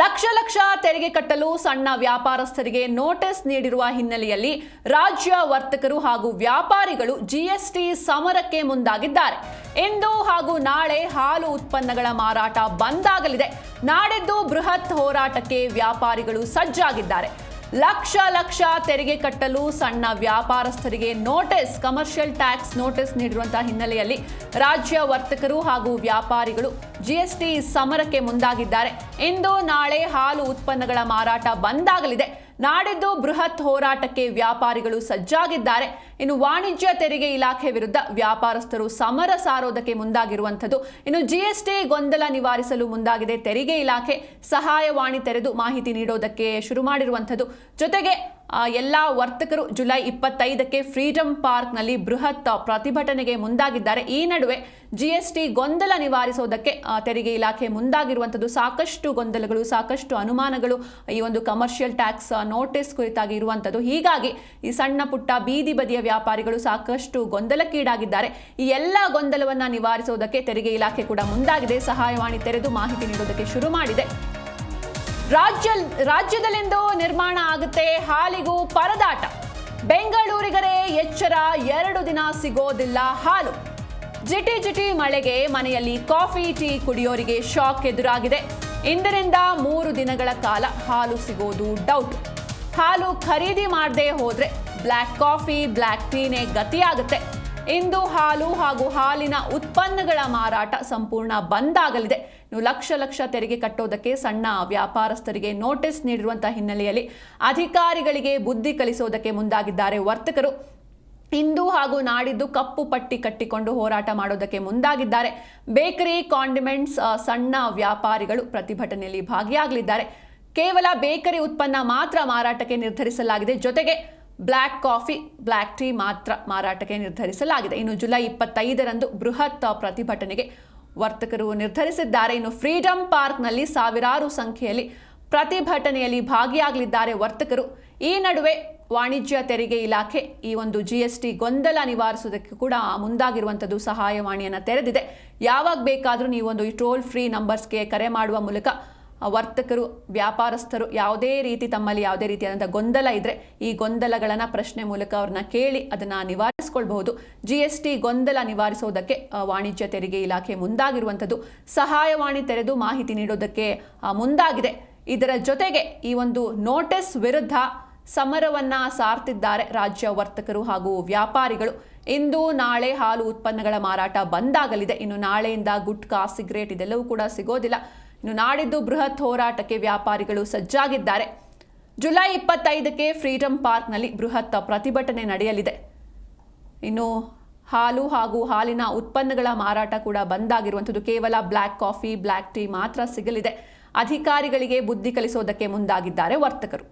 ಲಕ್ಷ ಲಕ್ಷ ತೆರಿಗೆ ಕಟ್ಟಲು ಸಣ್ಣ ವ್ಯಾಪಾರಸ್ಥರಿಗೆ ನೋಟಿಸ್ ನೀಡಿರುವ ಹಿನ್ನೆಲೆಯಲ್ಲಿ ರಾಜ್ಯ ವರ್ತಕರು ಹಾಗೂ ವ್ಯಾಪಾರಿಗಳು ಜಿಎಸ್ಟಿ ಸಮರಕ್ಕೆ ಮುಂದಾಗಿದ್ದಾರೆ. ಇಂದು ಹಾಗೂ ನಾಳೆ ಹಾಲು ಉತ್ಪನ್ನಗಳ ಮಾರಾಟ ಬಂದ್ ಆಗಲಿದೆ. ನಾಡಿದ್ದು ಬೃಹತ್ ಹೋರಾಟಕ್ಕೆ ವ್ಯಾಪಾರಿಗಳು ಸಜ್ಜಾಗಿದ್ದಾರೆ. ಲಕ್ಷ ಲಕ್ಷ ತೆರಿಗೆ ಕಟ್ಟಲು ಸಣ್ಣ ವ್ಯಾಪಾರಸ್ಥರಿಗೆ ನೋಟಿಸ್, ಕಮರ್ಷಿಯಲ್ ಟ್ಯಾಕ್ಸ್ ನೋಟಿಸ್ ನೀಡಿರುವಂತಹ ಹಿನ್ನೆಲೆಯಲ್ಲಿ ರಾಜ್ಯ ವರ್ತಕರು ಹಾಗೂ ವ್ಯಾಪಾರಿಗಳು ಜಿಎಸ್ಟಿ ಸಮರಕ್ಕೆ ಮುಂದಾಗಿದ್ದಾರೆ. ಇಂದು ನಾಳೆ ಹಾಲು ಉತ್ಪನ್ನಗಳ ಮಾರಾಟ ಬಂದ್ ಆಗಲಿದೆ. ನಾಡಿದ್ದು ಬೃಹತ್ ಹೋರಾಟಕ್ಕೆ ವ್ಯಾಪಾರಿಗಳು ಸಜ್ಜಾಗಿದ್ದಾರೆ. ಇನ್ನು ವಾಣಿಜ್ಯ ತೆರಿಗೆ ಇಲಾಖೆ ವಿರುದ್ಧ ವ್ಯಾಪಾರಸ್ಥರು ಸಮರ ಸಾರೋದಕ್ಕೆ ಮುಂದಾಗಿರುವಂಥದ್ದು. ಇನ್ನು ಜಿಎಸ್ಟಿ ಗೊಂದಲ ನಿವಾರಿಸಲು ಮುಂದಾಗಿದೆ ತೆರಿಗೆ ಇಲಾಖೆ. ಸಹಾಯವಾಣಿ ತೆರೆದು ಮಾಹಿತಿ ನೀಡೋದಕ್ಕೆ ಶುರು ಮಾಡಿರುವಂಥದ್ದು. ಜೊತೆಗೆ ಎಲ್ಲ ವರ್ತಕರು ಜುಲೈ 25ಕ್ಕೆ ಫ್ರೀಡಂ ಪಾರ್ಕ್ನಲ್ಲಿ ಬೃಹತ್ ಪ್ರತಿಭಟನೆಗೆ ಮುಂದಾಗಿದ್ದಾರೆ. ಈ ನಡುವೆ ಜಿಎಸ್ಟಿ ಗೊಂದಲ ನಿವಾರಿಸೋದಕ್ಕೆ ತೆರಿಗೆ ಇಲಾಖೆ ಮುಂದಾಗಿರುವಂಥದ್ದು. ಸಾಕಷ್ಟು ಗೊಂದಲಗಳು, ಸಾಕಷ್ಟು ಅನುಮಾನಗಳು ಈ ಒಂದು ಕಮರ್ಷಿಯಲ್ ಟ್ಯಾಕ್ಸ್ ನೋಟಿಸ್ ಕುರಿತಾಗಿ ಇರುವಂಥದ್ದು. ಹೀಗಾಗಿ ಈ ಸಣ್ಣ ಪುಟ್ಟ ಬೀದಿ ಬದಿಯ ವ್ಯಾಪಾರಿಗಳು ಸಾಕಷ್ಟು ಗೊಂದಲಕ್ಕೀಡಾಗಿದ್ದಾರೆ. ಈ ಎಲ್ಲ ಗೊಂದಲವನ್ನು ನಿವಾರಿಸೋದಕ್ಕೆ ತೆರಿಗೆ ಇಲಾಖೆ ಕೂಡ ಮುಂದಾಗಿದೆ. ಸಹಾಯವಾಣಿ ತೆರೆದು ಮಾಹಿತಿ ನೀಡೋದಕ್ಕೆ ಶುರು ಮಾಡಿದೆ. ರಾಜ್ಯದಲ್ಲಿಂದು ನಿರ್ಮಾಣ ಆಗುತ್ತೆ ಹಾಲಿಗೂ ಪರದಾಟ. ಬೆಂಗಳೂರಿಗರೇ ಎಚ್ಚರ, 2 ದಿನ ಸಿಗೋದಿಲ್ಲ ಹಾಲು. ಜಿಟಿ ಮಳೆಗೆ ಮನೆಯಲ್ಲಿ ಕಾಫಿ ಟೀ ಕುಡಿಯೋರಿಗೆ ಶಾಕ್ ಎದುರಾಗಿದೆ. ಇಂದಿನಿಂದ 3 ದಿನಗಳ ಕಾಲ ಹಾಲು ಸಿಗೋದು ಡೌಟ್. ಹಾಲು ಖರೀದಿ ಮಾಡದೆ ಹೋದ್ರೆ ಬ್ಲ್ಯಾಕ್ ಕಾಫಿ, ಬ್ಲ್ಯಾಕ್ ಟೀನೇ ಗತಿಯಾಗುತ್ತೆ. ಇಂದು ಹಾಲು ಹಾಗೂ ಹಾಲಿನ ಉತ್ಪನ್ನಗಳ ಮಾರಾಟ ಸಂಪೂರ್ಣ ಬಂದ್ ಆಗಲಿದೆ. ಲಕ್ಷ ಲಕ್ಷ ತೆರಿಗೆ ಕಟ್ಟೋದಕ್ಕೆ ಸಣ್ಣ ವ್ಯಾಪಾರಸ್ಥರಿಗೆ ನೋಟಿಸ್ ನೀಡಿರುವಂತಹ ಹಿನ್ನೆಲೆಯಲ್ಲಿ ಅಧಿಕಾರಿಗಳಿಗೆ ಬುದ್ಧಿ ಕಲಿಸೋದಕ್ಕೆ ಮುಂದಾಗಿದ್ದಾರೆ ವರ್ತಕರು. ಇಂದು ಹಾಗೂ ನಾಡಿದ್ದು ಕಪ್ಪು ಪಟ್ಟಿ ಕಟ್ಟಿಕೊಂಡು ಹೋರಾಟ ಮಾಡೋದಕ್ಕೆ ಮುಂದಾಗಿದ್ದಾರೆ. ಬೇಕರಿ, ಕಾಂಡಿಮೆಂಟ್ಸ್ ಸಣ್ಣ ವ್ಯಾಪಾರಿಗಳು ಪ್ರತಿಭಟನೆಯಲ್ಲಿ ಭಾಗಿಯಾಗಲಿದ್ದಾರೆ. ಕೇವಲ ಬೇಕರಿ ಉತ್ಪನ್ನ ಮಾತ್ರ ಮಾರಾಟಕ್ಕೆ ನಿರ್ಧರಿಸಲಾಗಿದೆ. ಜೊತೆಗೆ ಬ್ಲ್ಯಾಕ್ ಕಾಫಿ, ಬ್ಲ್ಯಾಕ್ ಟೀ ಮಾತ್ರ ಮಾರಾಟಕ್ಕೆ ನಿರ್ಧರಿಸಲಾಗಿದೆ. ಇನ್ನು ಜುಲೈ 25ರಂದು ಬೃಹತ್ ಪ್ರತಿಭಟನೆಗೆ ವರ್ತಕರು ನಿರ್ಧರಿಸಿದ್ದಾರೆ. ಇನ್ನು ಫ್ರೀಡಂ ಪಾರ್ಕ್ನಲ್ಲಿ ಸಾವಿರಾರು ಸಂಖ್ಯೆಯಲ್ಲಿ ಪ್ರತಿಭಟನೆಯಲ್ಲಿ ಭಾಗಿಯಾಗಲಿದ್ದಾರೆ ವರ್ತಕರು. ಈ ನಡುವೆ ವಾಣಿಜ್ಯ ತೆರಿಗೆ ಇಲಾಖೆ ಈ ಒಂದು ಜಿಎಸ್ಟಿ ಗೊಂದಲ ನಿವಾರಿಸುವುದಕ್ಕೆ ಕೂಡ ಮುಂದಾಗಿರುವಂಥದ್ದು. ಸಹಾಯವಾಣಿಯನ್ನು ತೆರೆದಿದೆ. ಯಾವಾಗ ಬೇಕಾದರೂ ನೀವು ಒಂದು ಟೋಲ್ ಫ್ರೀ ನಂಬರ್ಸ್ಗೆ ಕರೆ ಮಾಡುವ ಮೂಲಕ ವರ್ತಕರು, ವ್ಯಾಪಾರಸ್ಥರು ಯಾವುದೇ ರೀತಿ ತಮ್ಮಲ್ಲಿ ಯಾವುದೇ ರೀತಿಯಾದಂಥ ಗೊಂದಲ ಇದ್ದರೆ ಈ ಗೊಂದಲಗಳನ್ನು ಪ್ರಶ್ನೆ ಮೂಲಕ ಅವ್ರನ್ನ ಕೇಳಿ ಅದನ್ನು ನಿವಾರಿಸಿಕೊಳ್ಬಹುದು. ಜಿಎಸ್ಟಿ ಗೊಂದಲ ನಿವಾರಿಸೋದಕ್ಕೆ ವಾಣಿಜ್ಯ ತೆರಿಗೆ ಇಲಾಖೆ ಮುಂದಾಗಿರುವಂಥದ್ದು. ಸಹಾಯವಾಣಿ ತೆರೆದು ಮಾಹಿತಿ ನೀಡೋದಕ್ಕೆ ಮುಂದಾಗಿದೆ. ಇದರ ಜೊತೆಗೆ ಈ ಒಂದು ನೋಟಿಸ್ ವಿರುದ್ಧ ಸಮರವನ್ನ ಸಾರ್ತಿದ್ದಾರೆ ರಾಜ್ಯ ವರ್ತಕರು ಹಾಗೂ ವ್ಯಾಪಾರಿಗಳು. ಇಂದು ನಾಳೆ ಹಾಲು ಉತ್ಪನ್ನಗಳ ಮಾರಾಟ ಬಂದ್ ಆಗಲಿದೆ. ಇನ್ನು ನಾಳೆಯಿಂದ ಗುಟ್ಕಾ, ಸಿಗರೇಟ್ ಇದೆಲ್ಲವೂ ಕೂಡ ಸಿಗೋದಿಲ್ಲ. ಇನ್ನು ನಾಡಿದ್ದು ಬೃಹತ್ ಹೋರಾಟಕ್ಕೆ ವ್ಯಾಪಾರಿಗಳು ಸಜ್ಜಾಗಿದ್ದಾರೆ. ಜುಲೈ 25ಕ್ಕೆ ಫ್ರೀಡಂ ಪಾರ್ಕ್ನಲ್ಲಿ ಬೃಹತ್ ಪ್ರತಿಭಟನೆ ನಡೆಯಲಿದೆ. ಇನ್ನು ಹಾಲು ಹಾಗೂ ಹಾಲಿನ ಉತ್ಪನ್ನಗಳ ಮಾರಾಟ ಕೂಡ ಬಂದ್ ಆಗಿರುವಂಥದ್ದು. ಕೇವಲ ಬ್ಲ್ಯಾಕ್ ಕಾಫಿ, ಬ್ಲ್ಯಾಕ್ ಟೀ ಮಾತ್ರ ಸಿಗಲಿದೆ. ಅಧಿಕಾರಿಗಳಿಗೆ ಬುದ್ಧಿ ಕಲಿಸೋದಕ್ಕೆ ಮುಂದಾಗಿದ್ದಾರೆ ವರ್ತಕರು.